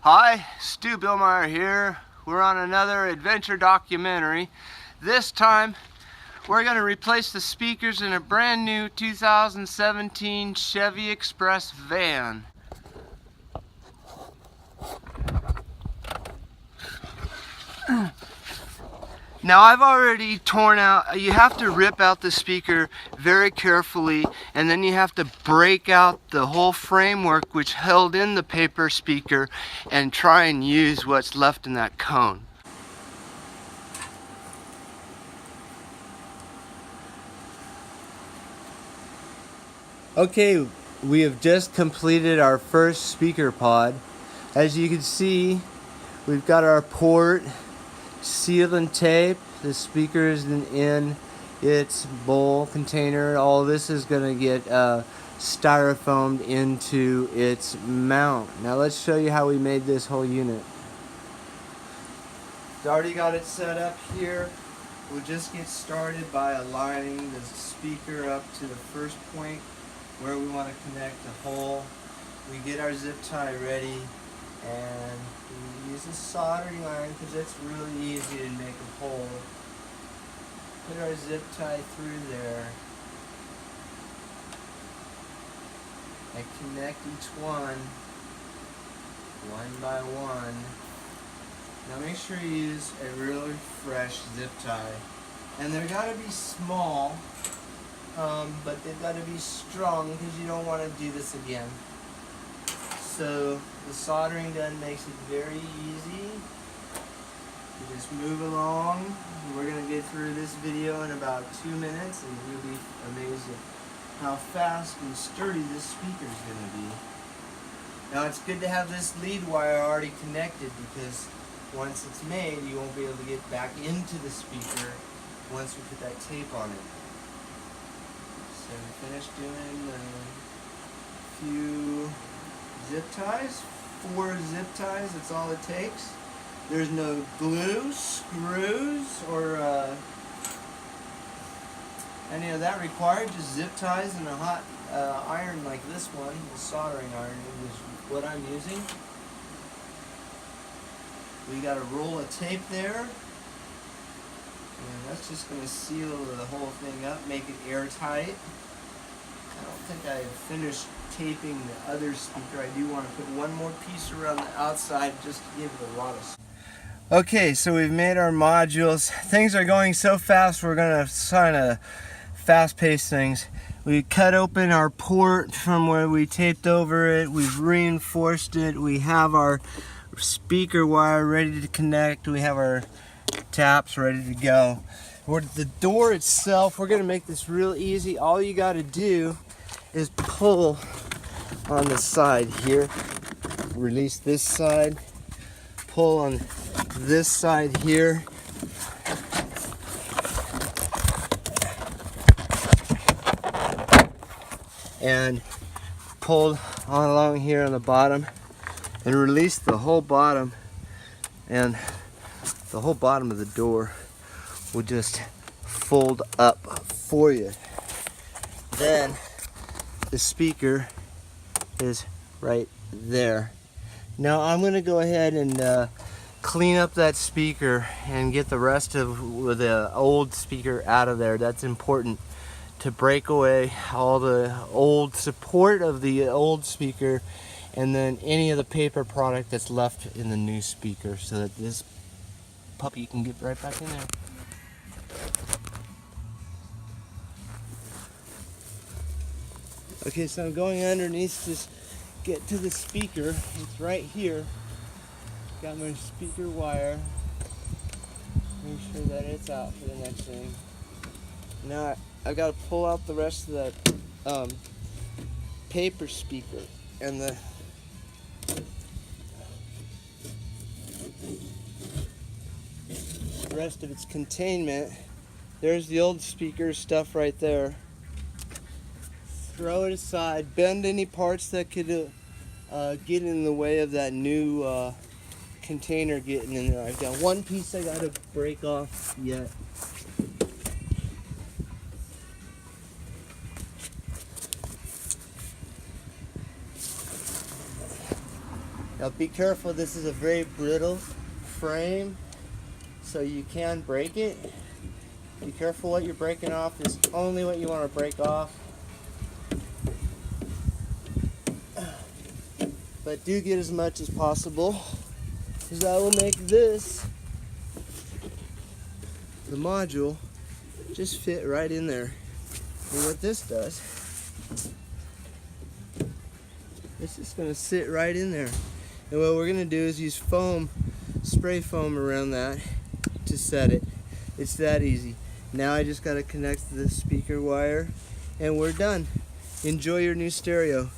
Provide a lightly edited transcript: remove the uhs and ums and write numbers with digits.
Hi, Stu Billmeyer here. We're on another adventure documentary. This time, we're going to replace the speakers in a brand new 2017 Chevy Express van. Now I've already torn out, you have to rip out the speaker very carefully, and then you have to break out the whole framework which held in the paper speaker and try and use what's left in that cone. Okay, we have just completed our first speaker pod. As you can see, we've got our port sealed and taped. The speaker is in its bowl container. All this is going to get styrofoamed into its mount. Now let's show you how we made this whole unit. We've already got it set up here. We'll just get started by aligning the speaker up to the first point where we want to connect the hole. We get our zip tie ready, and we use a soldering iron because it's really easy to make a hole. Put our zip tie through there and connect each one by one. Now make sure you use a really fresh zip tie, and they're got to be small, but they've got to be strong because you don't want to do this again. So the soldering gun makes it very easy. You just move along. We're going to get through this video in about 2 minutes, and you'll be amazed at how fast and sturdy this speaker is going to be. Now it's good to have this lead wire already connected, because once it's made, you won't be able to get back into the speaker once we put that tape on it. So we finished doing a few zip ties, 4 zip ties, that's all it takes. There's no glue, screws, or any of that required, just zip ties and a hot iron like this one, the soldering iron is what I'm using. We got a roll of tape there, and that's just going to seal the whole thing up, make it airtight. I don't think I've finished taping the other speaker. I do want to put one more piece around the outside just to give it a lot of. Okay, so we've made our modules. Things are going so fast, we're going to kind of fast-pace things. We cut open our port from where we taped over it. We've reinforced it. We have our speaker wire ready to connect. We have our taps ready to go. The door itself, we're going to make this real easy. All you got to do is pull on the side here. Release this side. Pull on this side here. And pull on along here on the bottom, and release the whole bottom, and the whole bottom of the door will just fold up for you. Then the speaker is right there. Now I'm going to go ahead and clean up that speaker and get the rest of the old speaker out of there. That's important, to break away all the old support of the old speaker, and then any of the paper product that's left in the new speaker, so that this puppy can get right back in there. Okay, so I'm going underneath to get to the speaker. It's right here. Got my speaker wire. Make sure that it's out for the next thing. Now I've got to pull out the rest of that paper speaker and the rest of its containment. There's the old speaker stuff right there. Throw it aside. Bend any parts that could get in the way of that new container getting in there. I've got one piece I got to break off yet. Now be careful, this is a very brittle frame, so you can break it. Be careful what you're breaking off is only what you want to break off. But do get as much as possible, because that will make this, the module, just fit right in there. And what this does, it's just going to sit right in there. And what we're going to do is use foam, spray foam around that to set it. It's that easy. Now I just got to connect the speaker wire and we're done. Enjoy your new stereo.